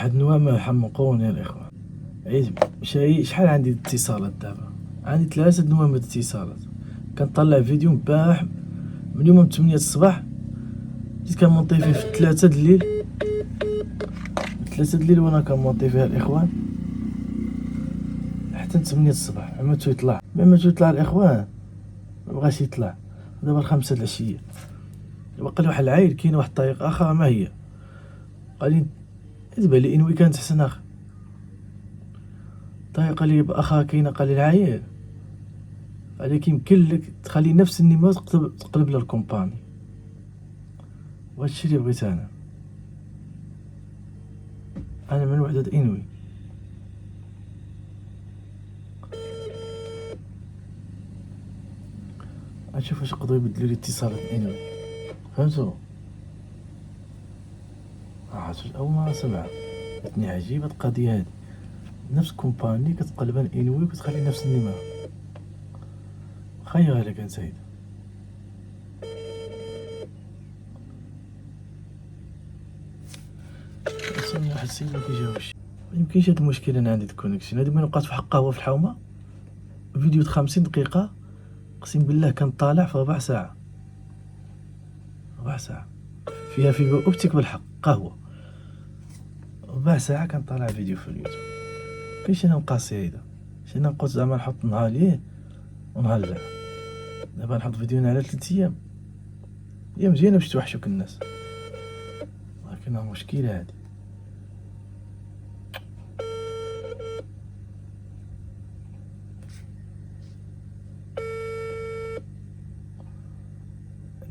واحد النوامة حمقوني يا الاخوان. شحال عندي اتصالات دابا؟ عندي 3 نوامات اتصالات. كنطلع فيديو مباح من يوم 8 الصباح، بديت كنمونطي فيه في 3 الليل، 3 الليل وانا كنمونطي فيها الاخوان حتى 8 الصباح. عملتو يطلع، عملتو يطلع الاخوان، ما بغاش يطلع. دابا 5 العشية بقى لي واحد العايل. كاين واحد الطريقة اخرى، ما هي؟ قال لي تبان لي انوي كانت احسن اخ. طريقة لي اخرى كاينة، قال لي العايل قال لي يمكن لك تخلي نفس النيمو تقلب للكومباني. وهادشي اللي بغيت انا من وحدة انوي. غنشوف واش يقدروا يبدلوا لي اتصالات انوي. فهمتوا؟ اول مرة سمعت، جاتني عجيبة القضية هادي. نفس كومباني كتقلبها انوي وكتخلي نفس النيميرو. خير عليك كان سيد. وصلني واحد السيد ما كيجاوبش. ميمكنش هاد المشكل انا عندي الكونيكسيون. هادي من وقعت في حق قهوة في الحومة، فيديو 50 دقيقة، اقسم بالله كان طالع في ربع ساعة، ربع ساعة فيها فيبر اوبتيك بالحق. قهوة ربع ساعة كان طالع فيديو في اليوتيوب. كاينش انا مقاسي هيدا. انا قلت زعما نحط نهار ليه ونهار لا. دابا نحط فيديو على 3 ايام، هي مزيانة باش توحشوك الناس، ولكن مشكلة هادي.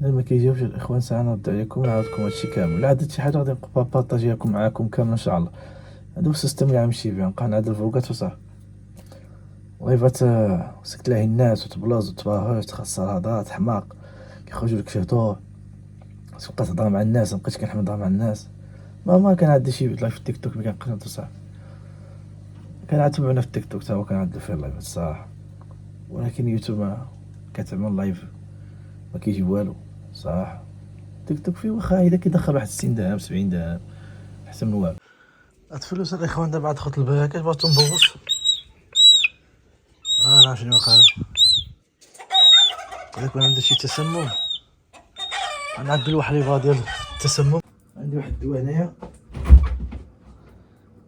انا ما كيجاوبش الاخوان، ساعه نرد عليكم ونعاودكم هادشي كامل. لا عدت شي حاجه غادي نبقى بارطاجيها معاكم كامل ان شاء الله. هذا هو السيستم اللي غنمشي بيه، نبقى نعدل فوقات وصافي. ويفات سكت ليه الناس وتبلوز وتباهوش تخسر هضرات حماق كيخرجوا لك شهدور. تبقى تهضر مع الناس، مبقيتش كنحب نهضر مع الناس. ما كنعدي شي لايف في التيك توك، ما كنقدر صح. كنعتبعنا في التيك توك تا هو كنعدل فيه اللايفات الصراحه، ولكن يوتيوب ما كتعمل لايف ما كيجيب والو صراحه. تيك توك فيه واخا اذا كيدخل واحد 60 درهم 70 درهم احسن من والو. هاد فلوس الاخوان دابا عاد دخلت الباكاش بغيت نبوظ. انا شنو واقع؟ اذا كان عندي شي تسمم غنعدل واحد ليفا ديال التسمم. عندي واحد الدواء هنايا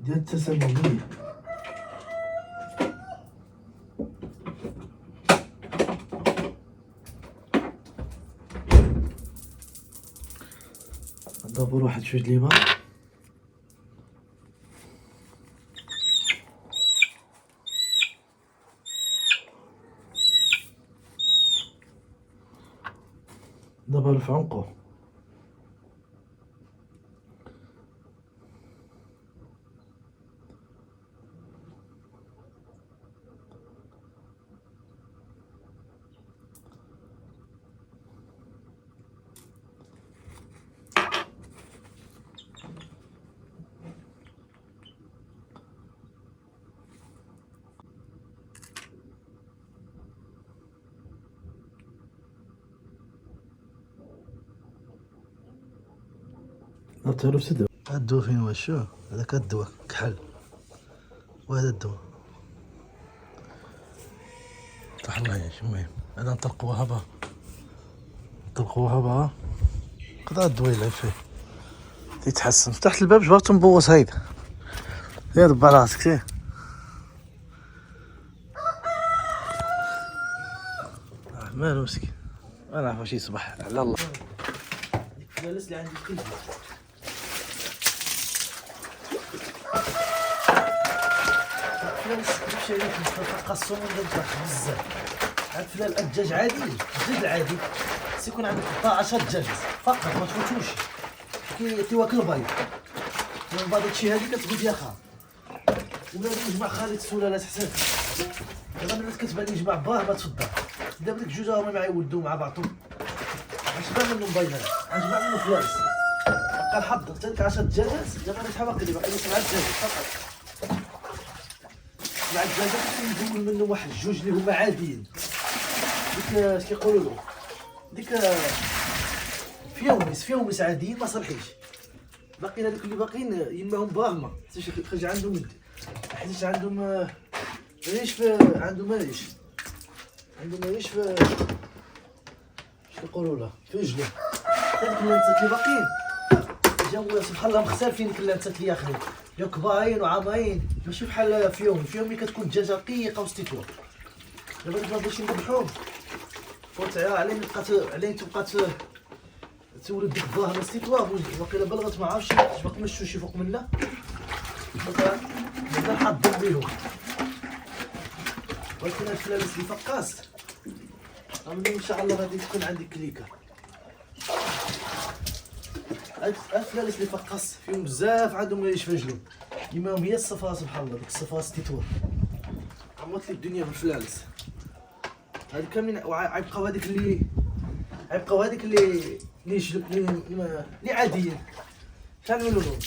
ديال التسمم لي. ندبر واحد شويه ليفا. دابا في عنقه درتو بسد. هاد الدواء فين هو؟ شوف هذاك الدواء كحل، وهذا الدواء طاح الله يعيش. المهم هذا نطلقوها با، نطلقوها با. قضا الدواء يلعب فيه تيتحسن. فتحت الباب جبرتو مبوظ. هيدا يا دبر راسك سير. مالو مسكين، انا عارف واش يصبح على الله. ديك الفلالس اللي عندي في قلبي الفلالس كيفاش عليك نقصو وندير بزاف. هاد الفلال الدجاج عادي، الدجاج العادي يكون عندك 10 دجاج فقط ما تفوتوش، كيواكل البيض. البيض هادشي هادي كتقول يا خا ولا نجمع خليط السلالات حسن. دابا ملي كتبان لي نجمع باه ما تفضل. دابا ديك جوج هما مع يولدو مع بعضهم غنجمع منهم بيضات، غنجمع منهم فلالس. بقى نحضر حتى ديك 10 دجاجات. دابا انا شحال باقي لي؟ باقي لي 7 دجاجات فقط. 7 دجاجات ندور منهم واحد جوج اللي هما عاديين. ديك اش كيقولوا له ديك فيوميس عاديين ما صالحينش. باقيين هذوك اللي باقيين يماهم باهمه حيتاش خرج عندهم حيتاش عندهم ريش عندهم ريش في اش كيقولوا لها في رجلهم. هذوك اللانتات اللي باقيين جاو سبحان الله مختلفين. ديك اللانتات اللي اخرين جاو كبارين وعامرين ماشي بحال في يومي كتكون الدجاجه رقيقه وستيتوا. دابا ما بغيتش نذبحوهم فوت علينا تبقى تولد ديك الظاهره ستيتوا واقيلا بلغت ما عرفتش باقي ما شفتو شي فوق منا مازال حاضر بيهم. ولكن هاد الفلالس اللي فقاس غنولي ان شاء الله غادي تكون عندي كليكه. هاد الفلالس اللي فقاس فيهم بزاف عندهم ريش في رجلهم يماهم هي الصفا سبحان الله. ديك الصفا ستيتوا عمرت لي الدنيا بالفلالس هادو كاملين. غيبقاو هذيك اللي عاديين شحال نقولوا لهم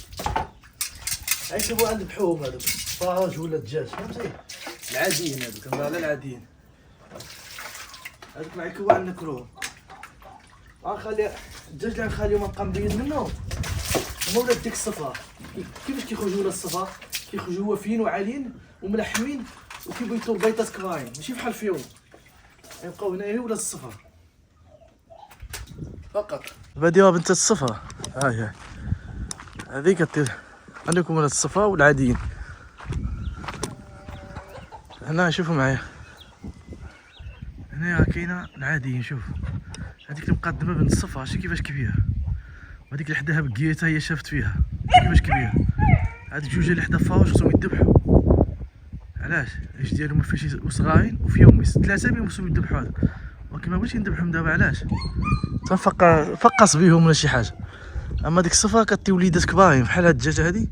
غيسيبو عند بحوم هذوك فراج ولا دجاج فهمتي العاديين. هذوك كنهضر على العاديين هذوك نعكوا عندنا ناكلوهم. غنخلي الدجاج اللي غنخليهم نبقى مبيض منه هما ولاد ديك الصفا. كيفاش كيخرجوا ولا الصفا كيخرجوا وافيين وعاليين وملحمين وكيبيضوا بيضات كبارين ماشي بحال فيهم. يبقاو هنايا ولاد الصفا فقط. بادية بنت الصفا هاي هذيك كدير عندكم ولاد الصفا والعاديين. هنا شوفوا معايا هنا كاينه العاديين. شوف هذيك المقدمه بنت الصفا شتي كيفاش كبيره وهذيك اللي حداها بكيته هي شافت فيها كيفاش كبيره. هذيك جوج اللي حدا فاوش خصهم يذبحوا. علاش ديالهم فاش صغارين وفي يومي 3 يوم خصهم يذبحوا هذا ولكن ما بغيتش ندبحهم دابا. علاش فقص بيهم ولا شي حاجه. اما ديك الصفا كتي وليدات كبارين بحال هاد الدجاجه هادي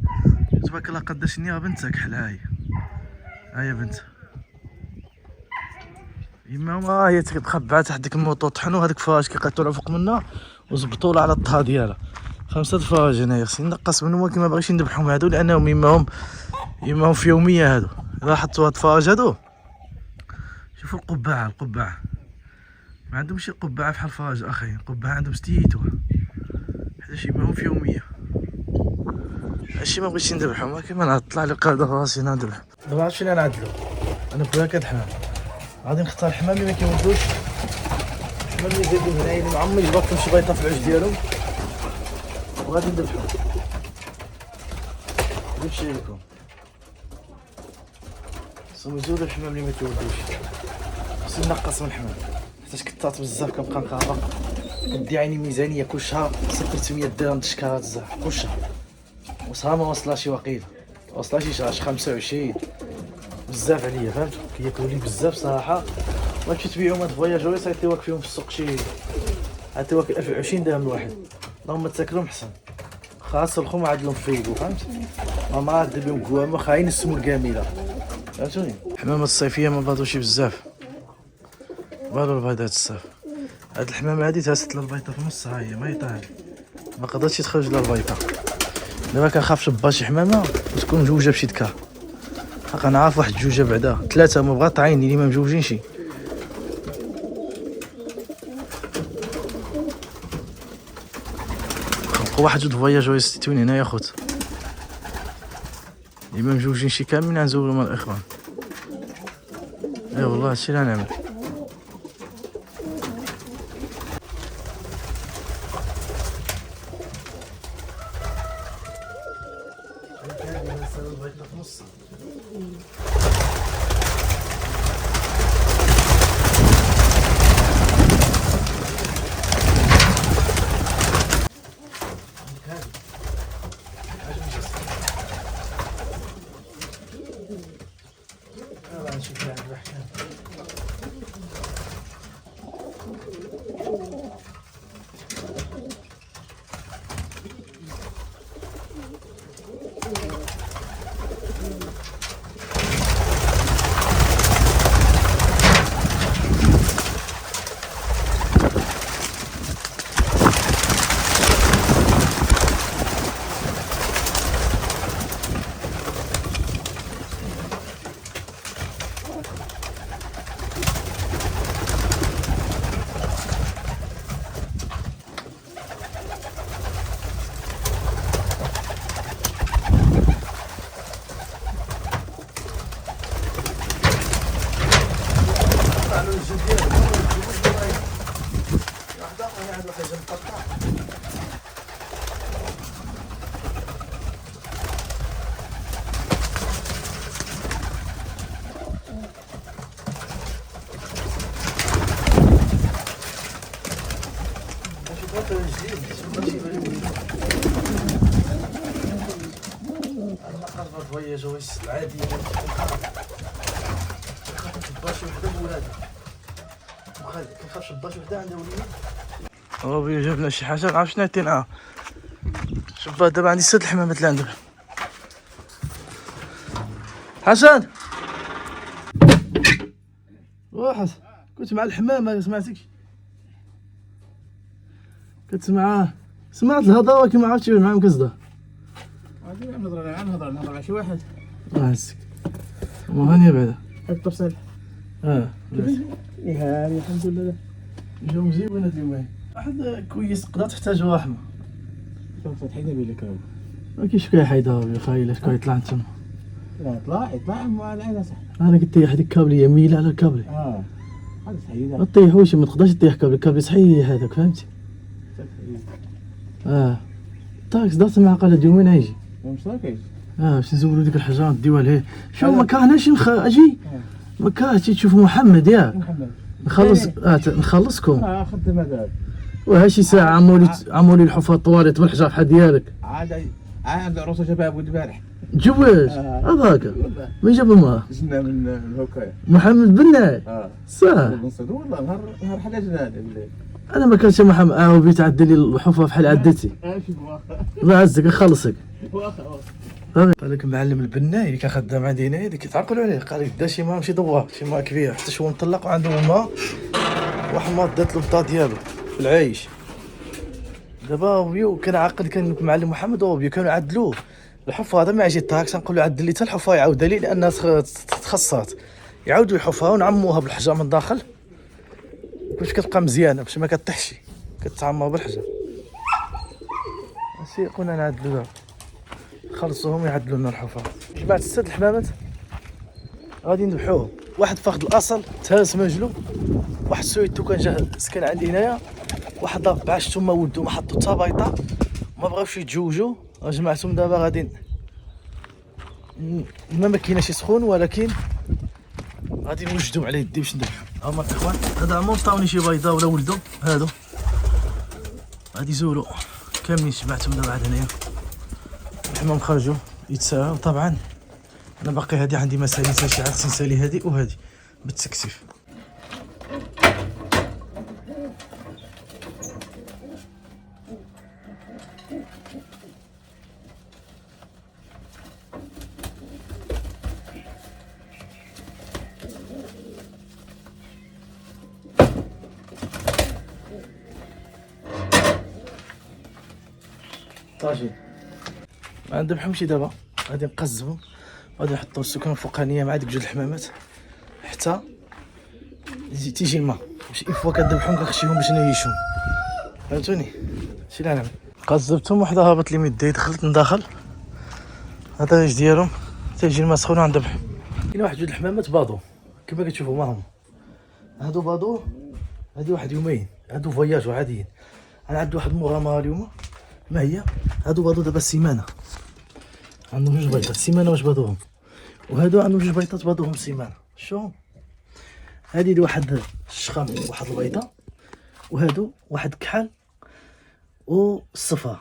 تبارك الله قداش نيا بنتها كحل. هاهي بنت يما هي تخبعات تحت ديك الموطو طحنوا هذاك فراج كيقطعوا فوق منها وزبطوا له على الطها ديالها. 5 فراج هنايا خصني نقص منهم ولكن ما بغيتش نذبحهم هادو لانهم يماهم في يوميه هادو. اذا حطوا هاد الفراج هادو شوفوا القبعه ما عندهمش شي قبعه بحال الفراج اخرين. قبعه عندهم ستيتوا حيت يماهم في يوميه. هادشي ما بغيتش نذبحهم ولكن ما نطلع لي قاعده راسي نذبح. دابا عرفت فين غنعدلو. انا بغيت كاد حمام غادي نختار الحمام اللي ما كيولدوش. الحمام اللي زايدين هنايا اللي معمري جبرتهم شي بيضه في العش ديالهم وغادي نذبحهم. نمشي لكم خصهم يزولوا الحمام اللي ما كيولدوش. خصني نقص من الحمام حيتاش كثرت بزاف كنبقى نخافق. كدي عيني ميزانيه كل شهر 600 درهم تشكارات الزهر كل شهر وصها ما وصلاشي واقيلا وصلا شي شهر 25 بزاف عليا فهمت. كياكلوا لي بزاف صراحه. ماشي تبيعهم هاد الفواياجوري صايتيوك فيهم في السوق شي عطيوك 20 درهم الواحد. اللهم تاكلهم حسن خاص الخوم عادلهم فيكو فهمت. ما عاد بهم قوامه خاين السمو الكامله فهمتوني. الحمامات الصيفيه ما بادوش بزاف بالو البيضات الصاف. هاد الحمامه هادي تهست البيضه في نص هاهي ما يطال ما قدرتش تخرج لها البيضه. دابا كنخاف شبا شي حمامه وتكون مجوجه بشي دكا. حقا انا عارف واحد جوجه بعدا 3 ما بغات عيني اللي ما مجوجينش. واحد جوج فواياجوري ستيتوني هنايا خوت اللي ما مجوجين شي كاملين غنزولو مع الاخوان. اي والله هادشي اللي غنعمل. لازم نقطع. الفواياج العادية كنخافش وحدة بولادها كنخافش الضاش وحدة عندها وليدة. بيا جاب لنا شي حاجة نعرف شنو عطينا. شوف دابا عندي 6 الحمامات اللي عندهم. حسن واحد كنت مع الحمامة ما سمعتكش. كتسمع سمعت الهضره كي ما عرفتش معاهم كصدى. غادي نهضر مع شي واحد. هسك هانيه بعدا التفصيل. هاني الحمد لله جاو مزيونين هاد اليومين. واحد كويس تقدر تحتاجو رحمه. شوف فتحينا بيلك راه ما كاينش كاع حيدها يا خايله شكون يطلع انت. لا يطلع مع العين صح. انا قلت طيح هذيك الكابليه ميله على الكابلي. هذا صحيح. ما تطيحوش ما تقدرش تطيح الكابلي صحيح هذاك فهمتي. طاكس درت معاه قال هاد يومين هيجي. مش كاينش. باش نزولو ديك الحجره نديوها ليه. شوف ما كرهناش اجي ما كرهتش تشوفوا محمد ياك. محمد نخلصكم. خدم هذا. وهاشي ساعة عمولي الحفاة الطواليت بالحجر بحال ديالك. عاد عروسه جابها ابو البارح. جواز هذاك من جاب المرأة؟ جبنا من الهوكاية. محمد بن صح. والله نهار حدا جنا الليل. انا ما كانش محمد بيت عدل لي الحفاة بحال عدتي. الله يعزك نخلصك. قال لك معلم البناي اللي كان خدام عندي هنايا اللي كيتعقلوا عليه قال لي دا شي ما ماشي دوار شي ما كبير حتى شو مطلق وعنده ما واحد ما دات له البطا ديالو في العايش. دابا بيو كان عاقل كان معلم محمد بيو كانوا عدلوه الحفاة هذا ما يجي الطاكس نقول له عدل لي حتى الحفاة يعاودها لي لانها تخصات يعاودوا الحفاة ونعموها بالحجر من الداخل باش كتبقى مزيانه باش ما كطيحش كتعمر بالحجر. ماشي قلنا نعدلوها خلصوهم يعدلوا لنا الحفاة. جماعة 6 الحمامات غادي نذبحوهم. واحد فاقد الاصل تهرس مجلو، واحد سويتو كان جا سكن عندي هنايا، واحد ضرب بعشتو ما ولدو ما حطو حتى بيضه ما بغاوش يتزوجوا جمعتهم. دابا غادي ما كايناش يسخون ولكن غادي نوجدو على يدي باش ندبحو. هما الاخوان هذا عمرهم عطاوني شي بيضه ولا ولدو هادو غادي يزولوا كاملين. جمعتهم دابا عاد هنايا الحمام خرجوا يتساهوا. طبعا انا باقي هادي عندي مسالي شي عاد نسالي هادي وهادي بالتكثيف. طاجين ما ندبحهمش دابا غادي نقزبهم غادي نحطو السكنه الفوقانيه مع ديك جوج الحمامات حتى تيجي الماء باش فوا كندبحهم كنخشيهم باش نعيشهم فهمتوني. هادشي اللي نعمل. قزبتهم وحده هابط لي من يدي دخلت نداخل هذا الريش ديالهم تيجي الماء سخون وندبحهم. كاين واحد جوج الحمامات باضو كما كتشوفوا ما هم هادو باضو هادي واحد يومين هادو فواياج عاديين. انا عندي واحد المغامره اليوم ما هي هادو باضو دابا السيمانه عندهم جوج بيضات سيمانه واش باضوهم وهادو عندهم جوج بيضات باضوهم سيمانه. شو هادي واحد الشخم واحد البيضه وهادو واحد الكحل والصفا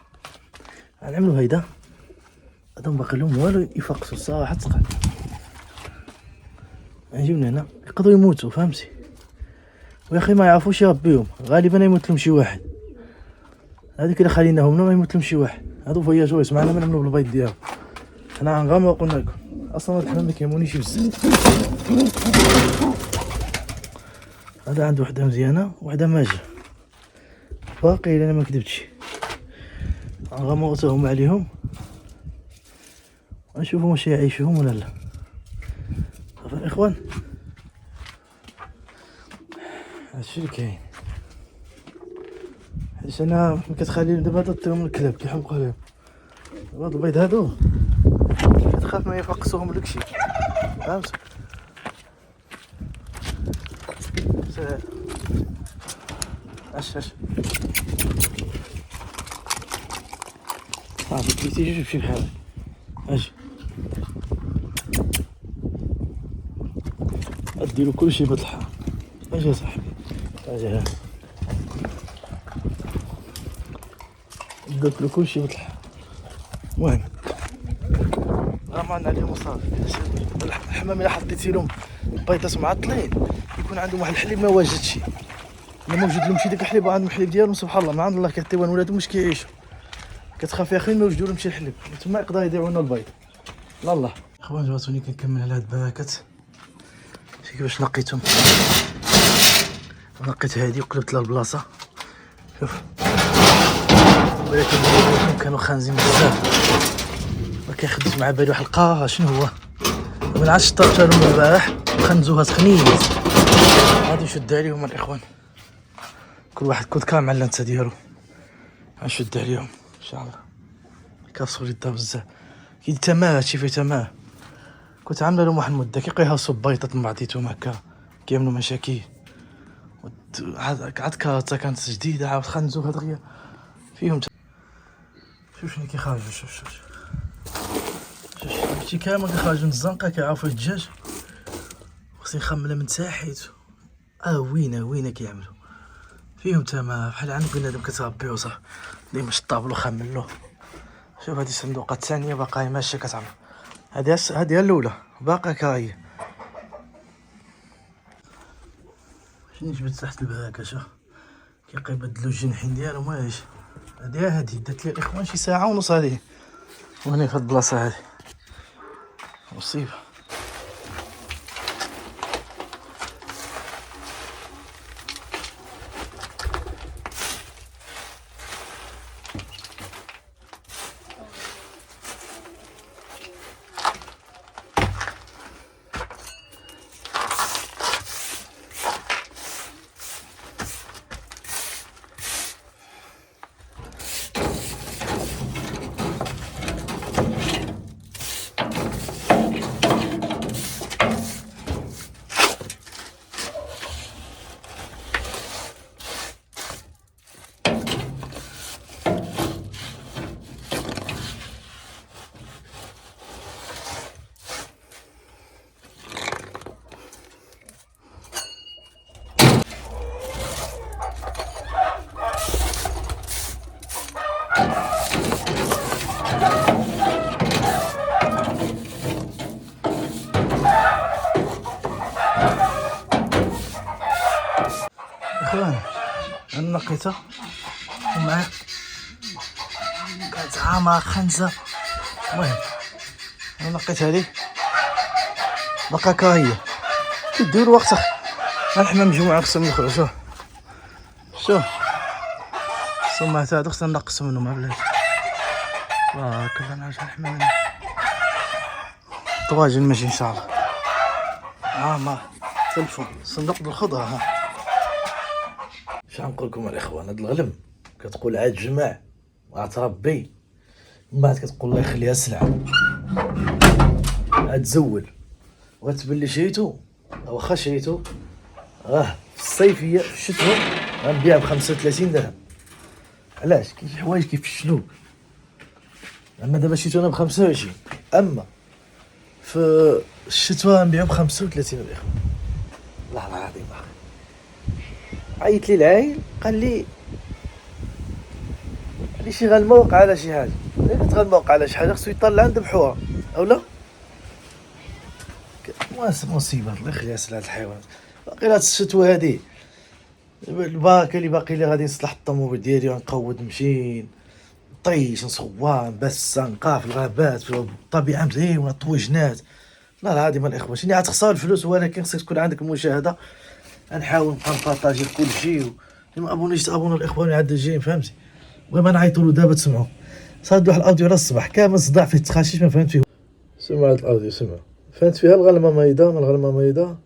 غنعملوا هيدا هادو باقي لهم والو يفقسوا الصراحه تقال يجيو هنا يقدروا يموتوا فهمتي. ويا اخي ما يعرفوش يربيهم غالبا يموت لهم شي واحد. هذيك اللي خليناهم ما يموت لهم شي واحد. هادو فواياجوز معنا ما نعملوا بالبيض ديالهم. حنا غنغامروا قلنا لكم اصلا هاد الحمام ما كيهمونيش بزاف. هذا عنده وحده مزيانه وحده ماجه باقي الا ما كذبتش. غنغامروا عليهم ونشوفوا واش يعيشوهم ولا لا. صافي الاخوان هادشي اللي كاين. حيت انا ما كتخليهم دابا تطيهم من الكلاب كيحمقوا عليهم. هاد البيض هادو كتخاف ما يفقسوهم داكشي فهمت. اش صافي كليتي جوج مشي بحالك. اجي اديرو كلشي بطلحة. اجي يا صاحبي اجي ها درت له كلشي بطلحة. المهم راه ما عندنا اليوم صافي. الحمام الا حطيتي لهم بيضات معطلين يكون عندهم واحد الحليب ما واجدش، الا موجود لهم شي داك الحليب عندهم الحليب ديالهم سبحان الله من عند الله كيعطيوه ولادهم باش كيعيشوا. كتخاف يا اخي ما يوجدوا لهم شي الحليب تما يقدر يضيعوا لنا البيض. لا الله اخوان جاتوني كنكمل على هاد الباكات. شي كيفاش نقيتهم، نقيت هادي وقلبت لها البلاصه. شوف ولكن كانوا خانزين بزاف ما كيخدش مع بالي واحد القاها شنو هو. من عاد شطرت لهم البارح خنزوها تخنيت غادي نشد عليهم الاخوان. كل واحد كودكا مع اللانسه ديالو غنشد عليهم ان شاء الله. كافصو لي الدار بزاف كي تماه هادشي فيه تماه. كنت عامله لهم واحد المده كيقيهاوصو بيضات من بعضيتهم هكا كيعملوا مشاكل. عاد كارطه كانت جديده عاود خنزوها دغيا فيهم. شوف شنو كيخرجوا. شوف هادشي كامل كيخرجوا من الزنقه كيعرفوا الدجاج. خصني نخملها من تحت. وينه كيعملوا فيهم تمام بحال عند بنادم كتربيه صح ديما شطابلو خملو. شوف هادي الصندوقه الثانيه باقا ماشيه كتعمر. هادي الاولى باقا كاهي. شنو جبت تحت البراكه شوف كيبدلوا الجنحين ديالهم. واش هادي دات لي الاخوان شي ساعه ونص هادي وهنا في هاد البلاصه هادي مصيبه. اخوان انا نقيتها ومع كانت عامة خنزة. المهم انا نقيت هادي باقا كاهية كديروا وقتها الحمام مجموعة خصهم يخرجوا. شوف السماعات هادو خصنا نقصو منهم بلاتي. بارك الله نعرف الحمام طواجن ماشي ان شاء الله. ما تلفون صندوق بالخضرة. ها اش غنقول لكم الاخوان هاد الغلم كتقول عاد جمع وعتربي من بعد كتقول الله يخليها سلعه عاد تزول وغتبان لي شريتو واخا شريتو في الصيفيه في الشتوى غنبيع ب 35 درهم. علاش كاين شي حوايج كيفشلوك. اما دابا شريتو انا ب 25 اما في الشتوى غنبيعو ب 35 الاخوان. الله العظيم عيط لي العايل قال لي شي غنمه وقع على شي حاجه. الا كانت غنمه وقع على شي حاجه خصو يطلع عند بحوره اولا مصيبه. الله يخليها سلعه الحيوانات. باقي هاد الشتوى هادي الباكه اللي باقي لي غادي نصلح الطوموبيل ديالي ونقود مشين طيش نصوان بس نقع في الغابات في الطبيعه مزيونه طويجنات. لا العظيم الاخوه شنو غتخسر الفلوس ولكن خصك تكون عندك المشاهده. غنحاول نبقى نبارطاجي كلشي ما ابونيش تابونا الاخوان عاد جايين فهمتي. بغا ما نعيطوا له دابا تسمعوا صاد واحد الاوديو على الصباح كامل صداع فيه التخاشيش ما فهمت فيه. سمع هاد الاوديو سمع فهمت فيها الغلمه مريضه ما الغلمه مريضه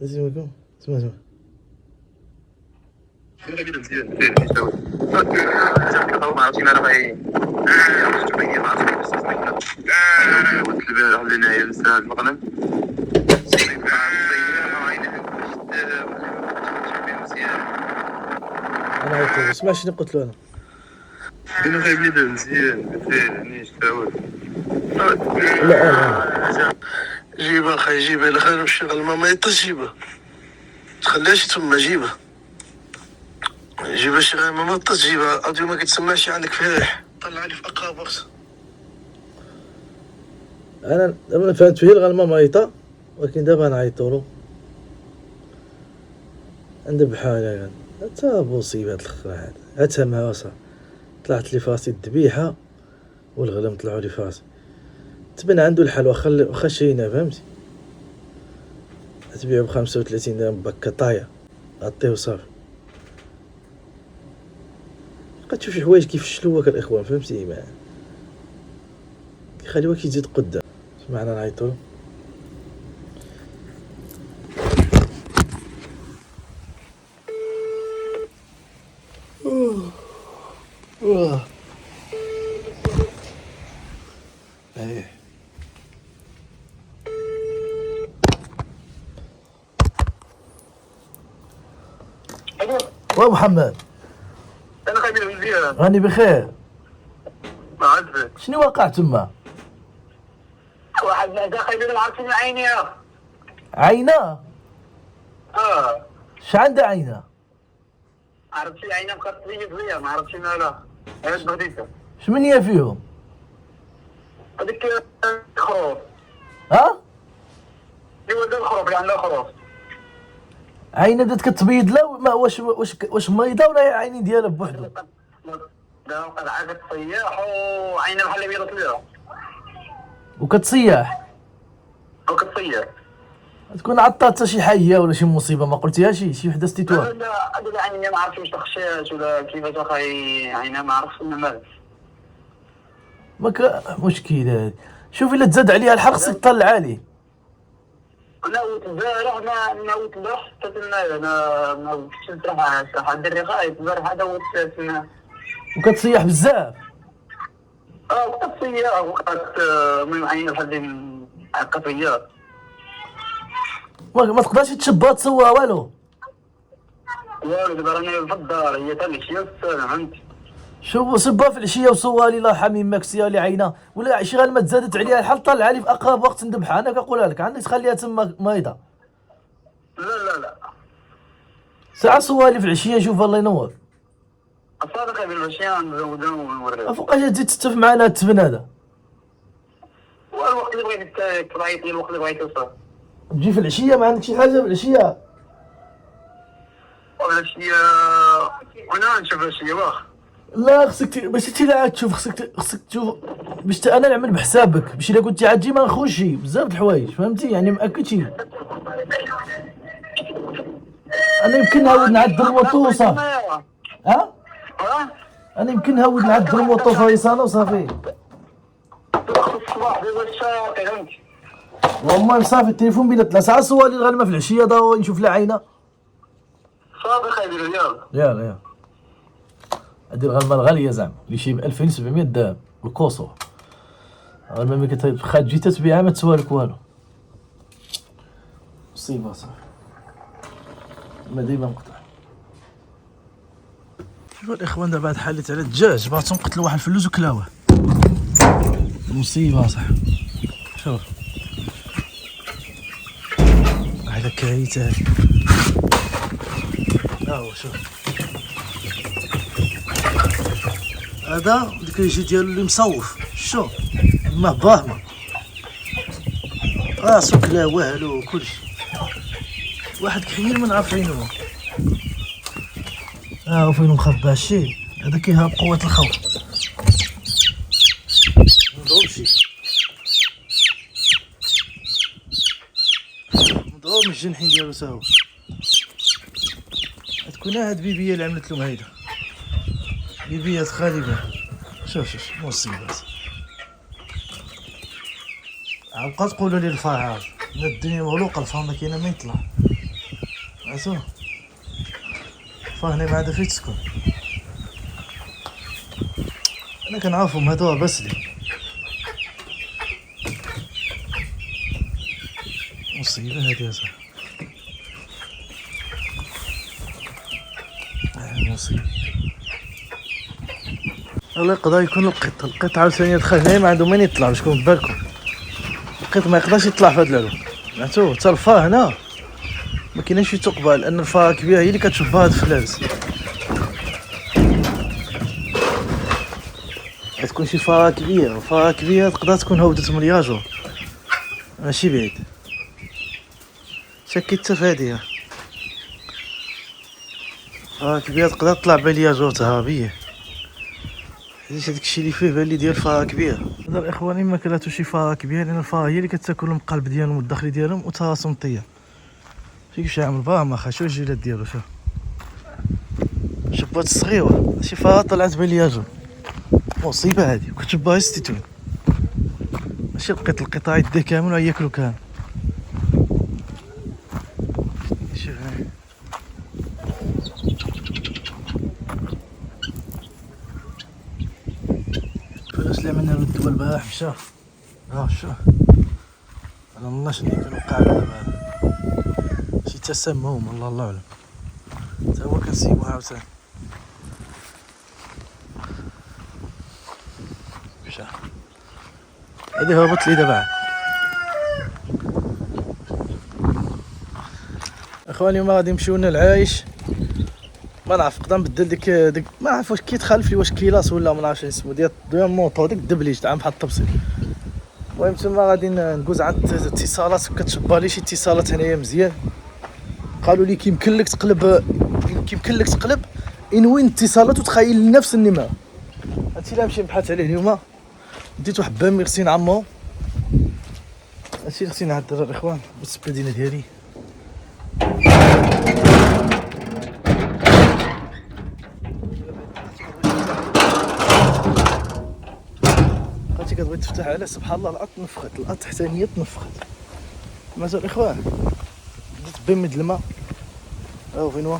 لازم يكون سمع انا عيطت له اسمع شنو قلت له انا. كانوا غايبين مزيان بخير نيش تعود. لا جيبها خاي جيبها إلا خير الشغل ما يطيش جيبها تخليهاش تما جيبها جيبها شغل ما يطيش جيبها أدوي ما كتسمعش عندك فيح طلع لي في أقرب وقت. انا فهمت فيه الغلمه مايطه، ولكن دابا نعيطولو عند بحال يعني حتى مصيبه هاد الاخر هذا حتى مهوسه. طلعت لي فاسي الذبيحه والغلم طلعوا لي فاسي. تبان عنده الحل واخا شينا فهمتي، تبيعو ب35 درهم بكا طايه غطيه وصافي. بقا تشوف شي حوايج كيفشلوك الاخوان فهمتي، ما كيخليوك كيزيد قدام. سمعنا نعيطولو ايه محمد أنا خايب مزيان راني بخير. ما عرفت شنو وقع تما؟ واحد خايب من عرفتي عيني عينه؟ ش عنده عينه؟ عرفتي عيني بقات تبيض ما عرفتش مالها هاد بغديتها شمنية فيهم؟ هذيك الخروف ها؟ اللي ولد الخروف اللي عندها خروف عينه بدات كتبيض لا ما واش مريضه ولا هي عيني ديالها بوحدو؟ لا قد عادت صياح وعينها بحال اللي بيضت ليها وكتصيح وكتصيح تكون عطات شي حيه ولا شي مصيبه ما قلتيها شي وحده ستيتوها. لا هذا عيني ما عرفتش واش تخشات ولا كيفاش اخاي عينها ما عرفتش ما مالت ماك مشكله هادي. شوف الا تزاد عليها الحرق خصك تطلع عليه. ناويت البارح ما ناويت البارح حتى انا كنت راح الدري خايف البارح هذا تما وكتصيح بزاف. وقت الصياح وقت المهم عيني بحال القطريات ما تقدرش تشبها تسوى والو. والو دابا راني في الدار هي تا العشيه والسلام فهمتي. شوف صبها في العشيه وسوالي الله يرحم يماك سيالي عينه ولا شي غير ما تزادت عليها الحال طلع لي في اقرب وقت ندبحها. انا كنقولها لك عندك تخليها تما مريضه. لا ساعه سوالي في العشيه شوف الله ينور. الصادق بالعشيه نزودها ونوريها. فوقاش تزيد تستف معنا هاد التبن هذا. والوقت اللي بغيت تعيطي الوقت اللي بغيت توصل. تجي في العشيه ما عندك شي حاجه في العشيه؟ العشيه وانا نشوف العشيه واخا. لا خصك باش تي تشوف خصك تشوف باش انا نعمل بحسابك باش الا كنتي عاد تجي ما نخرجش بزاف د الحوايج فهمتي يعني مأكدشي. انا يمكن نعاود نعدل الموطو وصافي. ها؟ انا يمكن نعاود نعدل الموطو فيصانه وصافي. الصباح دابا الساعه فهمتي. والله صافي التليفون بين 3 ساعات سوالي الغلمه في العشيه ضروري نشوف لها عينه. صافي خايب يلا يلا هادي الغلمه الغاليه زعما اللي شي ب 2700 درهم الكوسو. غلمه ملي كتبقى تجي تتبيعها ما تسوى لك والو. مصيبه صافي ما ديما نقطع. شوفوا الاخوان دابا حليت على الدجاج بغيت نقتل واحد الفلوس وكلاوه. مصيبه صح. شوف على كريته هو شوف هذا الكريشي ديالو اللي مصوف شوف ما باهمه راسو كلا والو كلشي واحد كحيل من عارفينو. فين مخبى الشي هذا كيهاب قوة الخوف. مضروب من الجنحين ديالو ساهو. تكون هاد بيبيه اللي عملت لهم هيدا بيبيه خالبه. شوف مصيبه. عبقى تقولوا لي الفار من الدنيا مغلوقه الفار ما كاينه ما يطلع عرفتو. الفار هنا ما عندها فين تسكن. انا كنعرفهم هادو بس لي مصيبه هادي اصاحبي مصيبه. الله يقدر يكون القط عاوتاني دخل هنايا ما عنده من يطلع باش تكون بالكم. القط ما يقدرش يطلع في هاد العلو سمعتو. حتى الفا هنا ما كاينش يتقبل لان الفا كبيره هي اللي كتشوف هاد الفلاس. تكون شي فا كبيره تقدر تكون هودت من الياجور ماشي بعيد. شكيت حتى في هادي فا كبيره تقدر تطلع بالياجور تهابيه. حيت هاداك الشيء اللي فيه بان لي ديال فا كبيره. هذا الاخواني ما كلاتو شي فا كبيره لان الفا هي اللي كتاكل القلب ديالهم والداخلي ديالهم وتصمتيه. شوف كيفاش عامل فا ما خا شوف الجيلات ديالو شوف بات الصغيره شي فا طلعت بالياجور مصيبه هادي. كنت باغي ستيتون ماشي القطاع يديه كامل وياكلو كامل. شوف هاي فلاش اللي عملنا له الدواء البارح مشى شوف انا والله شنو كان وقع له دابا شي تسمم الله اعلم. حتى هو كنسيبو عاوتاني مشى. هادي هبط لي دابا. اخواني اليوم غادي نمشيو لنا العايش. ما نعرف نقدر نبدل ديك ما نعرف واش كيتخالف لي واش كيلاس ولا ما نعرفش اسمو ديال الموطو ديك الدبليج تاع بحال الطبسيل. المهم تما غادي ندوز عند الاتصالات كتشبى لي شي اتصالات هنايا مزيان. قالوا لي كيمكن لك تقلب انوين اتصالات وتخيل نفس النمره. هادشي اللي غنمشي نبحث عليه اليوم. ديت واحد بامي خصني نعمو. هادشي اللي خصني نعدل الاخوان بالسبادينه ديالي. عرفتي كتبغي تفتح على سبحان الله الارض تنفخت الارض تحتانيه تنفخت. مازال الاخوان ديت بامي د الماء ها فين هو.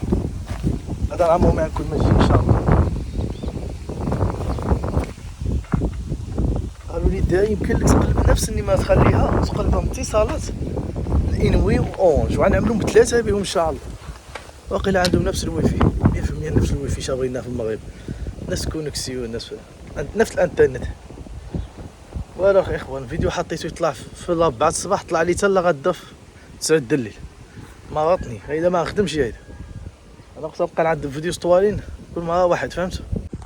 هذا نعمو معكم المجيء ان شاء الله. قالوا لي دا يمكن لك تقلب نفس اللي ما تخليها تقلبهم اتصالات الانوي واورنج وغنعملهم بثلاثه بهم ان شاء الله. واقيلا عندهم نفس الويفي 100% نفس الويفي شابغينا في المغرب نفس الكونيكسيون نفس الانترنت. والو اخوان فيديو حطيته يطلع في الرابعه الصباح طلع لي حتى لغدا في 9 د الليل. ما غطني اذا ما خدمش هذا. انا كنت نبقى نعدل فيديو طوالين كل مره واحد فهمت.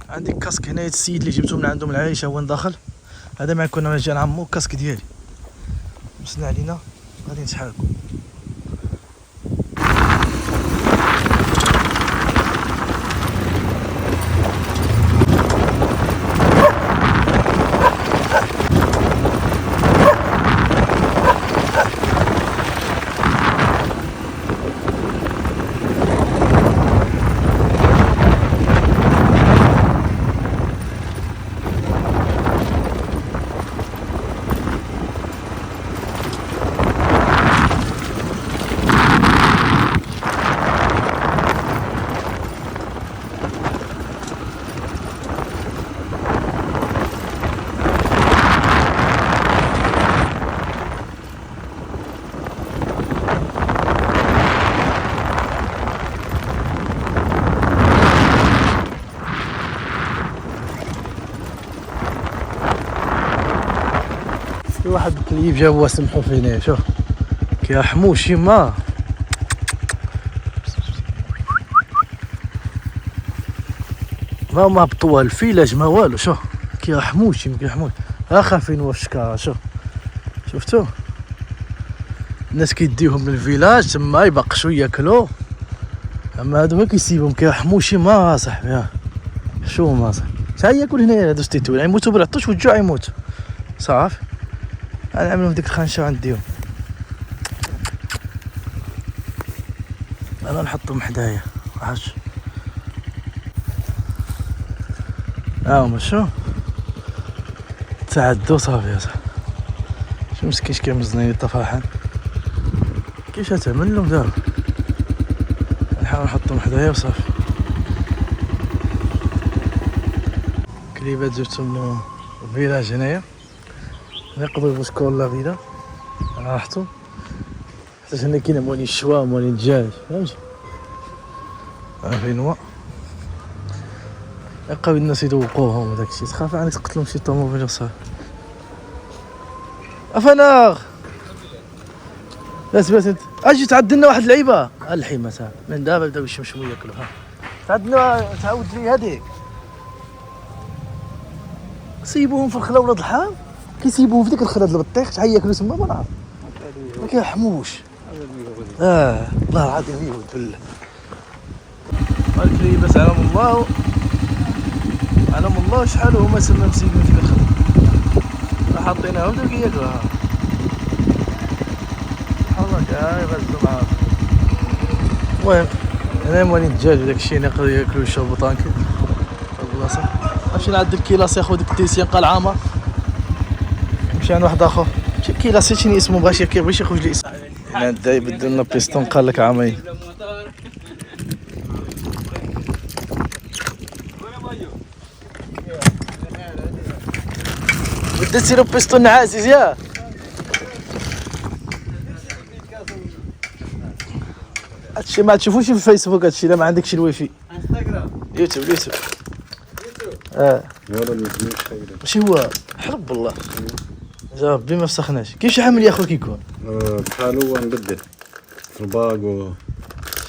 عندي كاسك هنايا السيد اللي جبته من عندهم العايشه هو داخل. هذا ما كنا جا نعمو كاسك ديالي مسنا علينا غادي نتحركو. واحد الكليب جابوه سمحوا فيه هنايا شوف كيرحموا شي ما هبطوها الفيلاج ما والو. شوف كيرحموش ها خافين هو في الشكاره. شفتو الناس كيديوهم للفيلاج تما يبقشوا ياكلوا. اما هادو ما كيسيبهم كيرحموا شي ما صاحبي. شو ما صاحبي شحال ياكل هنايا هادو ستيتو يموتوا بالعطش والجوع يموتوا صافي. غنعملهم ديك الخنشه غنديهم انا نحطهم حدايا عاش. هاهما شو تعدو صافي يا صاحبي. شو مسكينش كيمزني الطفاحان كيفاش تعمل لهم دابا. نحاول نحطهم حدايا وصافي. كليبات جبتهم من الفيلاج هنايا يقدروا يبوسكوا لا غيدا راحتو حيت هنا كاين مولين الشوا مولين الدجاج فهمتي. فين هو يبقاو الناس يذوقوهم وداك الشيء، تخاف عليك تقتلهم شي طوموبيل صافي. افناغ بس اجي تعدلنا واحد اللعيبه الحين مثلا من دابا بداو يشمشموا ياكلوا. ها تعدلنا تعاود لي هذيك. سيبوهم في الخلا ولاد الحرام، كيسيبوهم في ديك الخلا ديال البطيخ شحال ياكلوا تما ما نعرف ما كيرحموش. والله العظيم يهود بالله. قالت لي بس علم الله شحال هما تما مسيبين في ديك الخلا حاطيناهم داك ياكلوها. الله كاع يغزو معاهم. المهم انا موالين الدجاج وداك الشيء نقدروا ياكلوا يشربوا طانكي البلاصه. نمشي نعدل الكيلاس ياخذ ديك التيسيان قال عامر. مشى عند واحد اخر كيلاس شنو اسمه بغاش ياخذ لي اسم. هنا داي بدل لنا بيستون قال لك عامين. بدات سيرو بيستون نعاسيس يا هادشي ما تشوفوش في الفيسبوك. هادشي الا ما عندكش الويفي. انستغرام يوتيوب ماشي هو حرب والله جا ربي ما فسخناش. كيف شي حامل يا اخو كيكون بحال هو نبدل في الباك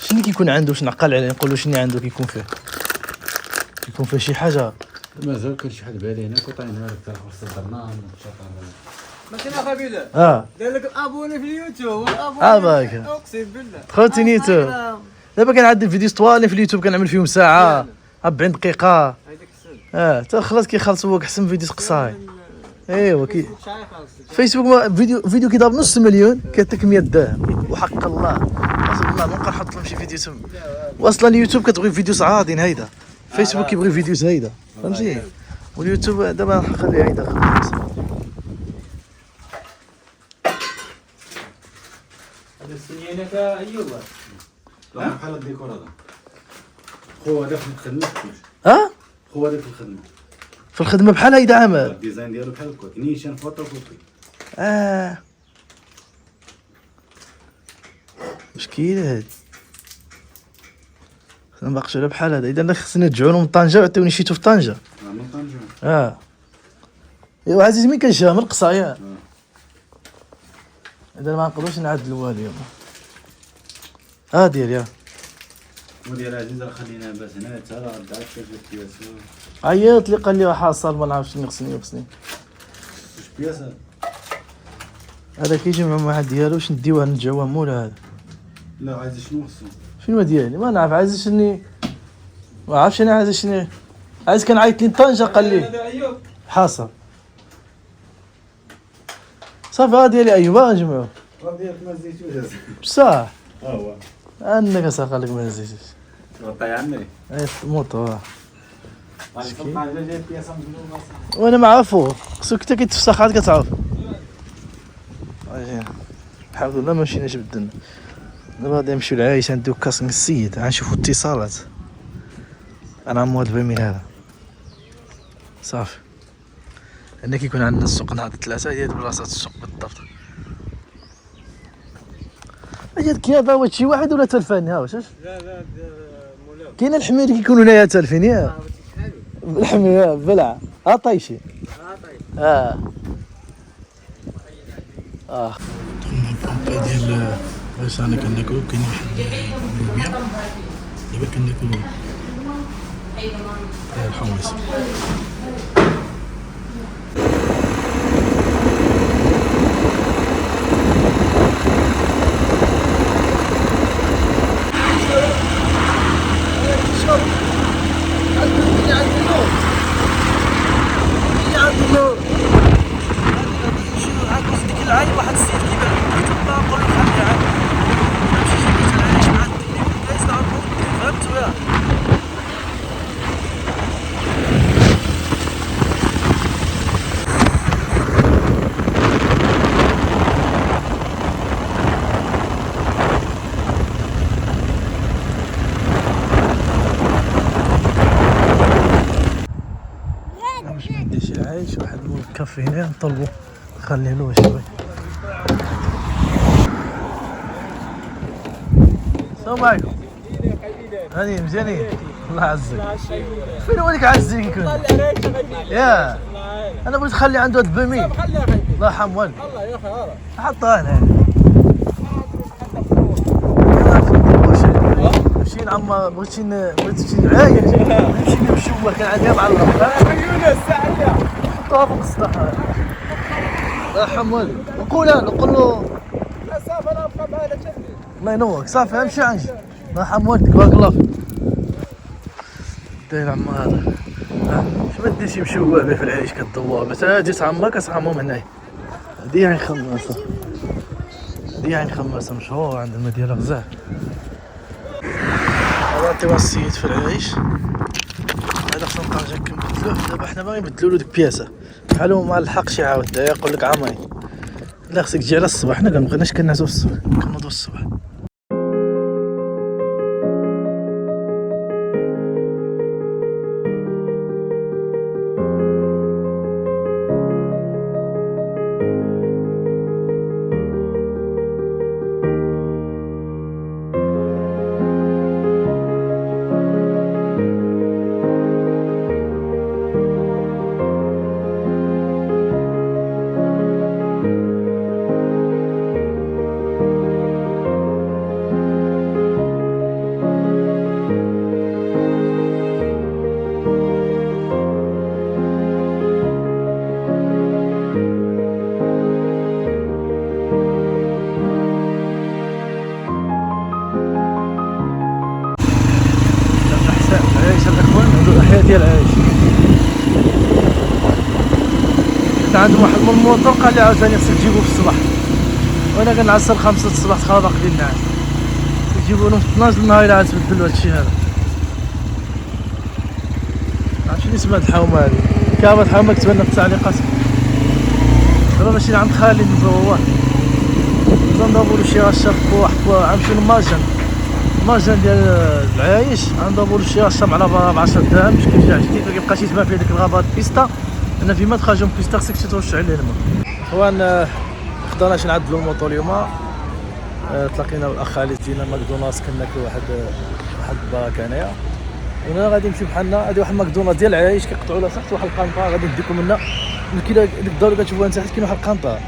شنو كيكون عنده واش نعقل عليه نقولوا شنو عنده كيكون فيه شي حاجه مازال كان شي حد بالي هنا كوطاينها لك تاع صدرنا ماشي خبيله دار لك ابوني في اليوتيوب والابوني باك اقسم بالله دخلت اليوتيوب دابا كنعدل فيديو طوالين في اليوتيوب كنعمل فيهم ساعه 40 دقيقه. هذيك حتى خلاص كيخلص هو احسن فيديو قصاي. ايوا فيسبوك فيديو كيضرب نص مليون كيعطيك 100 درهم وحق الله اصلا والله ما نبقى نحط لهم شي فيديو تما. واصلا اليوتيوب كتبغي فيديو صعادين هيدا، فيسبوك كيبغي فيديوز هيدا فهمتي. واليوتيوب دابا نخلي هيدا خلاص. هذا السنينك ايوب لا بحال الديكور هذا هو هذا في الخدمه. هو هذا في الخدمه في الخدمه بحال هيدا عامل الديزاين ديالو بحال هكا نيشان فوتوكوبي. مشكل هاد خصنا نباقش على بحال هذا. اذا خصني نرجعو لهم طنجه وعطيوني شيتو في طنجه. من طنجه ايوا عزيز مين كنجيها من القصايا. اذا ما نقدروش نعدلوها اليوم. ديال يا وديال عزيز راه خلينا باس هنا حتى راه رجعت شي بياسه. عيط لي قال لي حاصل ما نعرفش شنو خصني واش بياسه هذا كيجي مع واحد ديالو واش نديوه نرجعوه مولا هذا. لا عايز شنو خصو شنو ديالي ما نعرف عايز شني ما عرفتش انا عايز شني عايز كان عيط لي طنجه قال لي حاصل صافي. ديالي ايوه نجمعوه ديالك ما زيتوش بصح هو انك ساق لك ما نزيدش غطي عني موطو غنصنع جاي بياسه مزيوه وانا ما عارفو خصك حتى كيتفسخ عاد كتعرف. الحمد لله ما مشيناش بدلنا. دابا غادي نمشيو لعايش عندو كاسنغ السيد غنشوفو اتصالات. انا عمو هاد البرميل هذا صافي. هنا كيكون عندنا السوق نهار 3 هي بلاصه السوق بالضبط. اجي كاين هذا شي واحد ولا تلفاني ها واش؟ لا مولاو كاين الحمير كيكونوا هنايا تلفين ياك الحمير بلع طايشي دخلنا ديال باش انا كناكلو كاين واحد اللوبيا دابا كناكلو الحمص. واحد السيد كيبان كيتبع نقول له بحال كاع نمشي شي بيت نعيش مع الدنيا جالس نعرفو فهمتو يا نمشي ندير شي عايش واحد الكافي هنا نطلبو خليه له شوي. السلام عليكم. هاني مزيانين. الله يعزك. فين وليك عزيك يكون؟ يا انا بغيت نخلي عنده هاد بمي. الله يرحم والديك. الله يا اخي حطها هنا. مشينا عما بغيتي عايش بغيتي نمشيو كان عندي معلق. يونس ساعه حطوها فوق السطح. الله يرحم والديك. نقول له لا صافي انا نبقى معاك جدي. الله ينورك صافي امشي عنجي. الله يرحم والديك بارك الله فيك. داير عما هذا شو بدي شي مشوه به في العيش كالدوار بس جيت عما كتعمهم هنايا. هادي يعني خماسة. هادي يعني خماسة مشهورة عند المدينة غزال. هذا تيوا السيد في العيش. هذا خصنا نرجع كنبدلوه دابا حنا باغي نبدلولو ديك بياسة بحالو ما لحقش يعاود يقول لك عامين. لا خصك تجي على الصباح حنا كنبغيناش كنعسو الصباح كنوضو الصباح. ديال العيش كنت عند واحد من الموطور قال لي عاوتاني خصك تجيبو في الصباح وانا كنعسر 5 الصباح تخا باقي النعاس تجيبو لهم في 12 النهار عاد تبدلوا هادشي هذا. عرفتي شنو اسمها هاد الحومه هادي؟ كابه الحومه كتبان في التعليقات. دابا ماشي عند خالي نزوروه ندابولو شي غشا واحد غنمشيو للمارجان المارجان ديال العايش غندابولو شي غشا على 10 درهم باش كيجي جديد كيبقى شي تبان فيه ديك الغابات بيستا. انا فيما تخرجوا من بيستا خصك ترش عليه الماء. اخوان خداناش نعدلو الموطور اليوم. تلاقينا بالاخ خالد جينا ماكدونالدز كناكلو واحد الباكه هنايا وانا غادي نمشيو بحالنا. هادي واحد ماكدونالدز ديال العايش كيقطعوا لها تحت واحد القنطره غادي نديكم منها ديك الدار اللي كتشوفوها تحت كاين واحد القنطره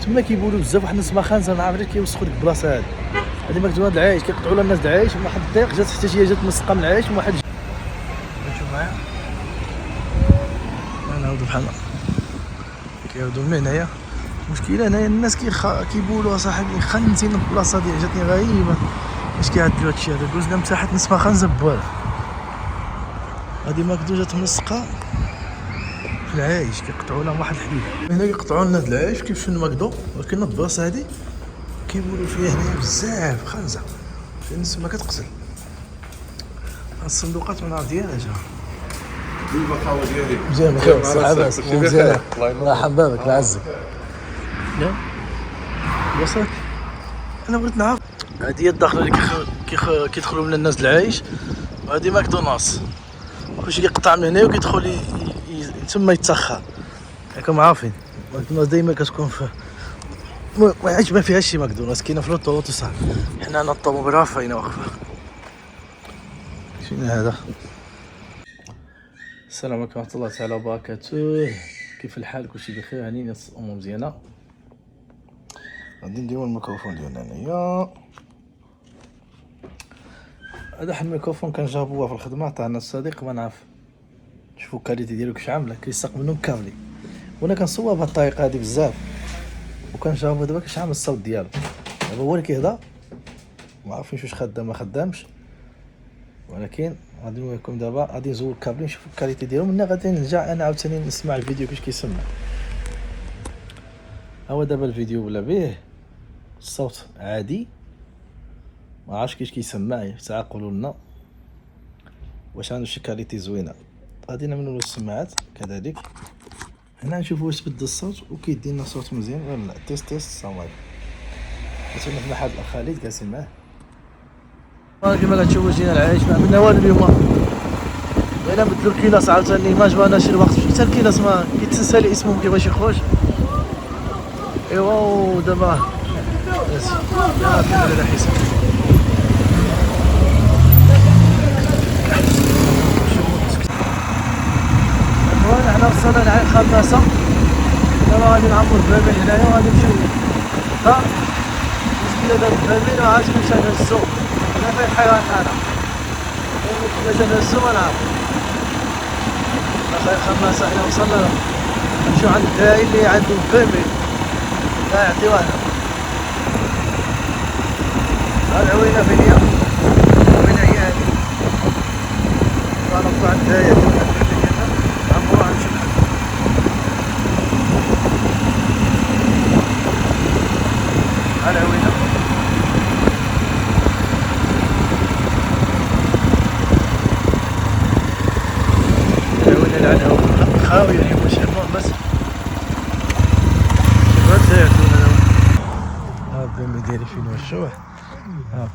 تما كيبولوا بزاف واحد الناس ما خانزه ما عرفتش كيوسخوا ديك البلاصه هادي. هادي ماكدونالدز العايش كيقطعوا لها الناس العايش ومن واحد الضيق جات حتى هي جات مسقه من العايش وواحد نشوف معايا نعاودو بحالنا كيعاودو من هنايا. المشكله هنايا الناس كيبولوا صاحبي خنزين البلاصه دي جاتني غريبه اش كيعدلوا هادشي هذا. دوزنا من تحت نص ما خنزه بوال. هادي ماكدو جات مسقه في العايش كيقطعوا لها واحد الحديد هنا كيقطعوا لنا العايش كيمشيو لماكدو ولكن البلاصه هادي كيبولوا فيها هنايا بزاف خنزه فين الناس ما كتقتل. الصندوقات من عرض ديالها جا البقاوه ديالي مزيان بخير الصحه لاباس مزيان الله يرحم بابك الله يعزك. وصلك انا بغيت نعرف هادي هي الداخله اللي كيدخلوا من الناس العايش وهادي ماكدونالدز كلشي كيقطع من هنا وكيدخل تما يتسخر. راكم عارفين ماكدونالدز ديما كتكون في ما فيهاش شي ماكدونالدز كاينه في لوطوط وصح. حنا هنا الطوموبيل رافعينها واقفه. شنو هذا؟ السلام عليكم ورحمه الله تعالى وبركاته. كيف الحال؟ كلشي بخير؟ هانيين الامور مزيانه. غادي نديرو الميكروفون ديالنا هنايا. هذا واحد الميكروفون كنجربوه في الخدمه عطانا الصديق ما نعرف شوفوا الكاليتي ديالو كيفاش عامله كيساق منهم كابلي وانا كنصور بهاد الطريقه هادي بزاف وكنجربو دابا كيفاش عامل الصوت ديالو. دابا هو اللي كيهضر ما عارفينش واش خدام ما خدامش ولكن غادي نوريكم دابا. غادي نزول الكابلي نشوفوا الكاليتي ديالهم من غادي نرجع انا عاوتاني نسمع الفيديو كيفاش كيسمع. هو دابا الفيديو ولا به الصوت عادي ما عرفتش كيفاش كيسمع ساعه قولوا لنا واش عنده شي كاليتي زوينه. غادي نعملوا السماعات كذلك هنا نشوفوا واش بدل الصوت وكيدي لنا صوت مزيان ولا لا. تيست السلام عليكم. كنت مع واحد الاخ خالد جالسين معاه كما كتشوفوا جينا العايش ما عملنا والو اليوم. بغينا نبدلو الكيلاس عاوتاني ما جبرناش الوقت حتى الكيلاس ما كيتسالي اسمه كيفاش يخرج. ايوا دابا هذا حساب اخوان احنا وصلنا لعين خماسة، دابا غادي نعمرو البابين هنايا وغادي نمشيو ها مسكينة دابا البابين وعاد نمشيو نهزو هنا فين الحيوان انا كيفاش نهزو منعرف. خاين خماسة حنا وصلنا نمشيو عند الداعي اللي عنده البابين لا يعطيوها هاد عوينة فين هي؟ وين هي هادي؟ غنطلعو عند الداعي عمرو غنمشيو على عوينة عوينة العناو خاوية هي واش عمرو بس شباب سيعطونا دابا ها البيمي ديالي فين وشوح ها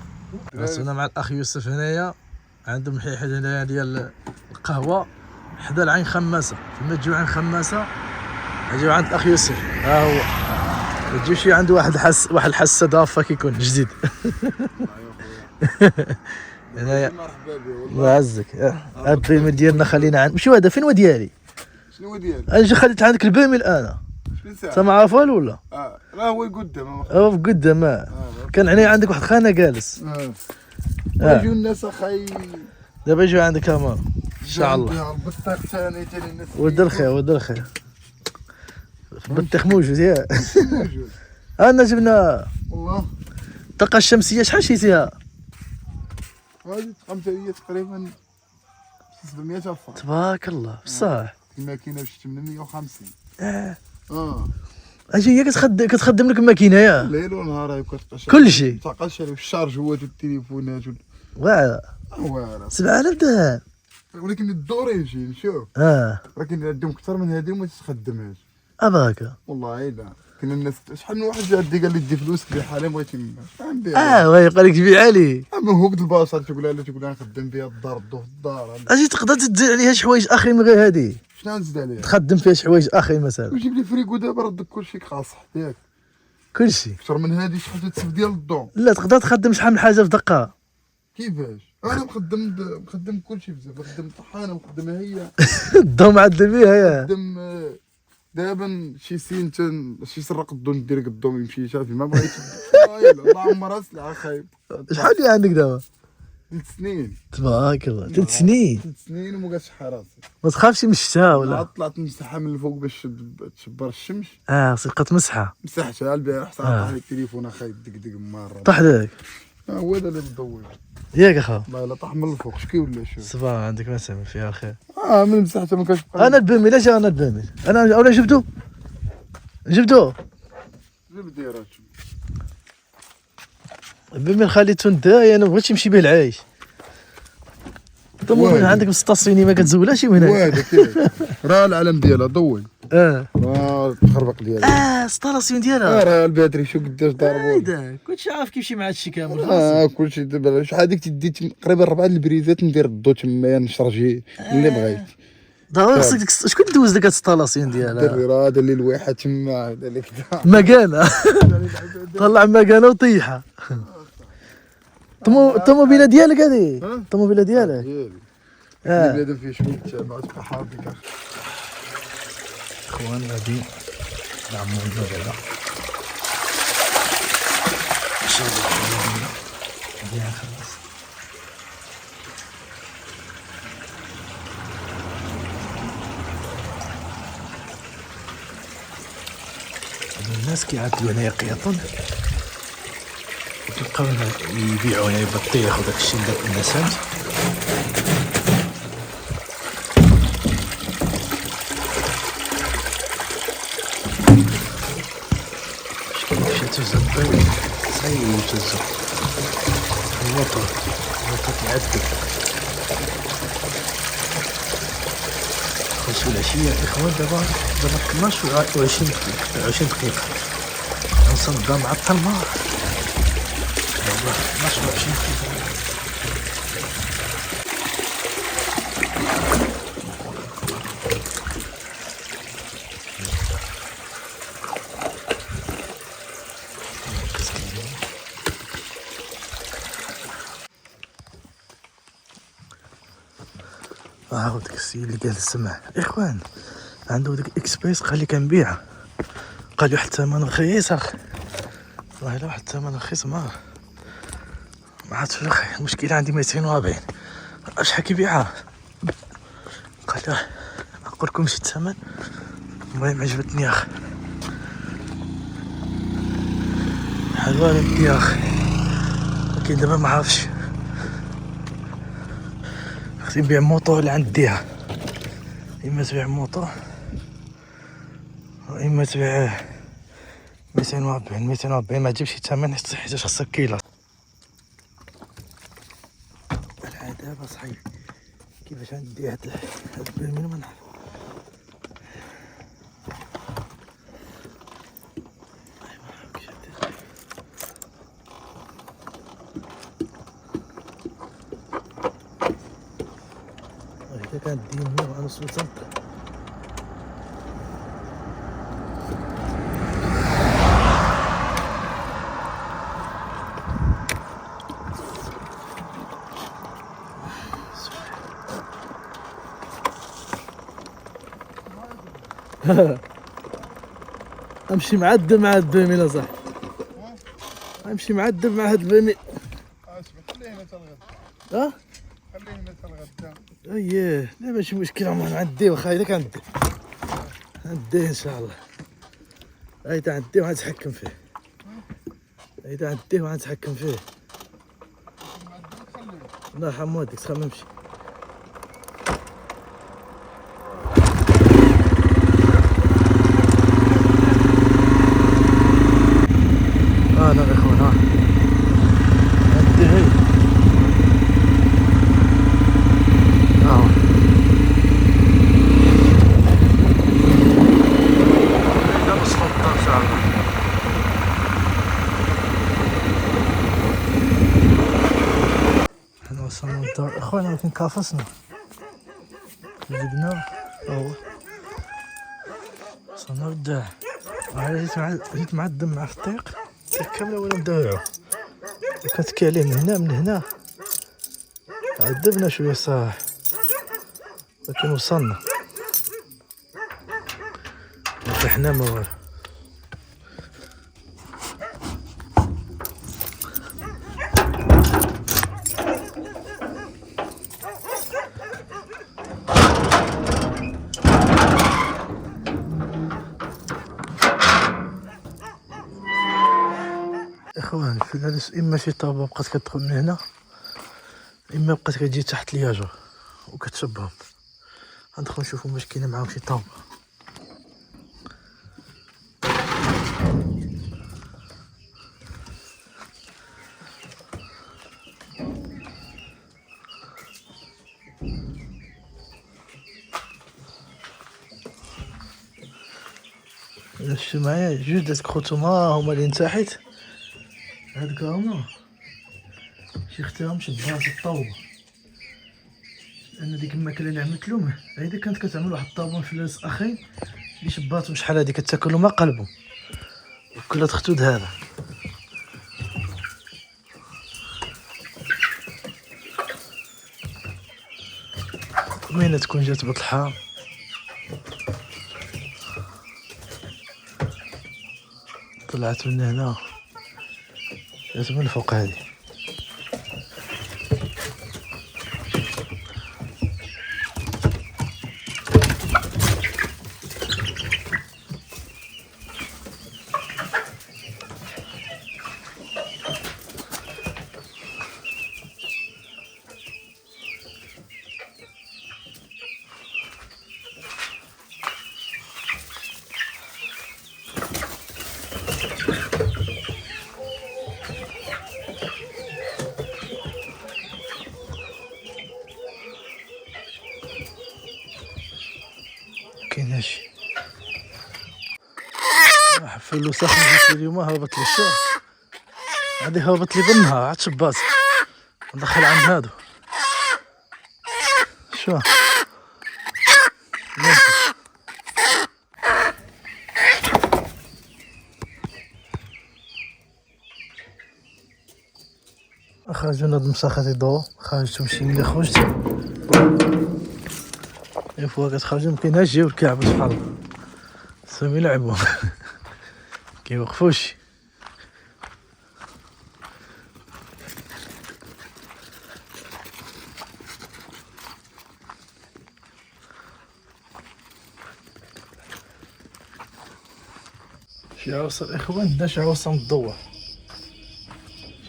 وصلنا مع الأخ يوسف هنايا عندهم محيحة هنايا ديال القهوة حدا العين خماسة. فما تجيو عين خماسة نجيو عند الأخ يوسف ها هو ما تجيوش عنده واحد الحسة ضافة كيكون جديد هنايا الله يعزك. هاد البيمي ديالنا خلينا عند مشي هذا فين هو ديالي؟ شنو هو ديالك؟ اجي خليت عندك البيمي الآن شنو ساعة؟ انت معاه فال ولا؟ لا هو قدام هو قدام كان عيني عندك واحد خانة جالس يجوا الناس اخي دابا يجيو عندك امان ان شاء الله. البطيخ ثاني الناس ود الخير ود الخير البطيخ موجود يا موجود انا جبنا والله. الطاقة الشمسية شحال شريتيها؟ هذه قمت هي تقريبا 700 ألف. تبارك الله بصح الماكينه بشت 850. اجي هي كتخدم لك الماكينة يا ليل ونهار هاي كتقشر كلشي تقشر والشارجوات والتليفونات واعرة واعره 7000 درهم ولكن الدور يجي نشوف ولكن عندهم اكثر من هذه وما تستخدمهاش اباكا والله. لا كاين الناس شحال من واحد جا عندي قال لي دي فلوس بحالها بغيتي نبيع ويقول لك تبيع لي اما هو قد البصر تقول لا تقول انا نخدم بها الدار الضو في الدار. اجي تقدر تزيد عليها شي حوايج اخرين من غير هادي شنو نزيد عليها؟ تخدم فيها شي حوايج اخرين مثلا وجيب لي فريكو دابا ردك كلشي قاصح ياك كلشي اكثر من هذه شحال تسف ديال الضو. لا تقدر تخدم شحال من حاجة في دقة كيفاش؟ انا مخدم كلشي بزاف مخدم طحانه مخدم هي الضو معدل بيها يا مخدم دابا شي سين شي سرق الضو ندير الضو يمشي شافي ما بغيتش الله عمرها سلعه خايب. شحال اللي عندك دابا؟ 3 سنين تبارك الله 3 سنين 3 سنين وما قالش حراسي. ما تخافش من الشتا ولا؟ طلعت نمسحها من الفوق باش تشبر الشمس. صدقة مسحة مسحتها البارح طاح لي التليفون اخاي دق مره طاح لك هو هذا اللي مضوي ياك اخا لا طاح من الفوق شكي ولا شو. صباح عندك ما سامي فيها الخير. من مسحتها ما كانش بقى. انا البيمي لا جا انا البيمي انا ولا جبدو جيب ديرات البيمي خليتو نداي انا بغيتش نمشي به العايش. طمو عندك مستاصيني ما كتزولهاش من هنا وهذا كيف راه العلم ديالها ضوي راه التخربق ديالها ستالاسيون ديالها راه الباتري شو قداش ضاربوا. هيدا كلشي عارف كيمشي مع هادشي كامل كلشي دابا شحال هذيك تدي تقريبا 4 البريزات ندير الضو تما نشرجي اللي بغيت. ضروري خصك شكون دوز لك هاد ستالاسيون ديالها؟ دري راه هذا اللي الواحد تما هذا اللي كدا مكانه طلع مكانه وطيحها. الطوموبيله ديالك هادي الطوموبيله ديالك بلاد فيه شويه ما تبقى حاضيك اخوان غادي نعمرو الباب ان شاء الله مزيان خلاص. هادو الناس كيعدلو هنايا قياطن وكيبقاو يبيعو هنايا بطيخ وداك الشيء داك الناس فهمت. مشيتو زبال صعيب تهزو الوطن معدل. خلصو العشية الإخوان دابا 12 و 20 دقيقة غنوصل الدار مع الظلمة 12 و 20 دقيقة. هاو داك السيد اللي قال السمع اخوان عنده داك اكسبريس قال لي كنبيع، قال لي واحد الثمن رخيص اخ والله الا واحد الثمن رخيص ما عرفتش اخي. المشكله عندي 240 شحال كيبيعها؟ قال لي نقول لكم شي الثمن. المهم عجبتني اخ حلوه بنتي اخ، ولكن دابا ما عرفتش خصني نبيع موطو ولا عنديها، اما تبيع موطو واما تبيع 240 ما تجيبش الثمن حيت خصك كيلو. العذاب اصاحبي كيفاش عندي هاد البرميل ما نعرف. إذا كانت ديما وأنا سلطان امشي معدل مع هاد البرميل اصاحبي، امشي معدل مع هاد البرميل. خليه هنا تلغد، ها خليه هنا تلغد. اييه لا ماشي مشكلة نعديه واخا اذا كان عنديه ان شاء الله. اذا عنديه وغنتحكم فيه، اذا عنديه وغنتحكم فيه. لا حمودك خلينا نمشي. لا الاخوان ها عندي هي حنا وصلنا للدار اخوان، ولكن كافصنا زدنا هو وصلنا للدار. جيت معدم مع الطريق كامله ولا مدوعو وكنتكي عليه من هنا عذبنا شويه صح، ولكن وصلنا ما طحنا ما والو. اخوان الفلالس اما شي طابه بقات كتدخل من هنا، اما بقات كتجي تحت الياجور وكتشبهم. غندخلو نشوفو واش كاينه معاهم شي طابه. شفتو معايا جوج داك خوتوما هما اللي تحت، هادوك هما شي اختهم شبات الطاوبه، لان ديك الماكله اللي عملت لهم هيدي كانت كتعمل واحد الطابون فلاس اخرين اللي شباتهم شحال هادي كتاكلو ما قلبهم وكلات ختود هذا. وين تكون جات بطلحه طلعت من هنا جات من فوق هذه. كاين هادشي حفلو ساخن جيت اليوم هربت لي الشوع، هادي هربت لي بالنهار عاد شبات ندخل عند هادو شو خرجنا هاد المساخات يدورو، خرجت تمشي ملي خرجت فوا كتخرج مكاينهاش جاو الكعب سبحان الله سامي يلعبوا كيوقفوش. شي عوصة الاخوان دا شي عوصة مضوع،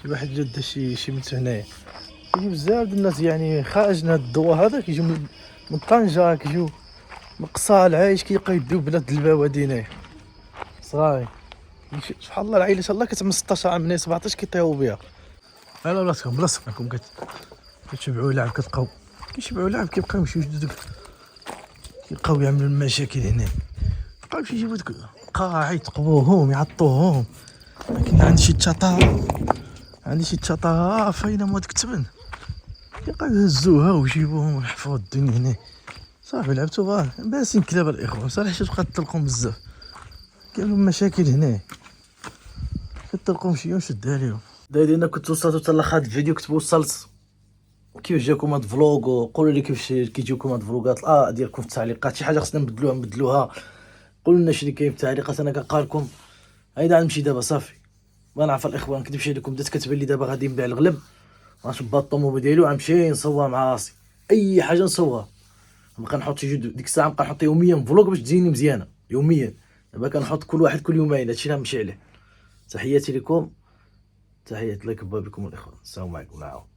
شي واحد جا دا شي متر هنايا. كيجيو بزاف د الناس يعني خارج من هاد الضوا هذا، كيجيو من طنجة، كيجيو من قصا العايش، كيبقاو يديو بلاد البوادي هنايا صغاري. سبحان الله العائلة الله كتعمل 16 عام من 17 كيطيحوا بها. على بلاصتكم بلاصتكم كتشبعوا لعب، كتبقاو كيشبعوا لعب، كيبقاو يمشيو دوك كيبقاو يعملوا المشاكل هنا، بقاو يجيبوا دوك قاع يتقبوهم يعطوهم. لكن عندي شي تشاطا فاينه ما ديك التبن، كيبقاو يهزوها ويجيبوهم ويحفروا الدنيا هنا. صافي لعبتو باسين كلاب الاخوان، صالح شي تبقى تطلقهم بزاف، كاين لهم مشاكل هنا كتطلقهم شي يوم شد عليهم. دايرين كنت وصلتوا حتى لاخر هاد الفيديو، كنت وصلت كيف جاكم هاد الفلوق، وقولوا لي كيفاش كيجيوكم هاد الفلوقات ديالكم في التعليقات. شي حاجه خصنا نبدلوها قولوا لنا شنو كاين في التعليقات. انا كنلقى لكم هيدا غنمشي دابا صافي، ما نعرف الاخوان نكذبش عليكم، بدات كتبان لي دابا غادي نبيع الغلب، غنشبط الطوموبيل ديالو غنمشي نصور مع راسي اي حاجه نصور. نبقى نحط شي ديك الساعه نبقى نحط يوميا فلوق باش تجيني مزيانه يوميا. دابا كنحط كل واحد كل يومين، هادشي اللي غنمشي عليه. تحياتي لكم، تحياتي الله يكبر بكم الاخوان، السلام عليكم. نعاود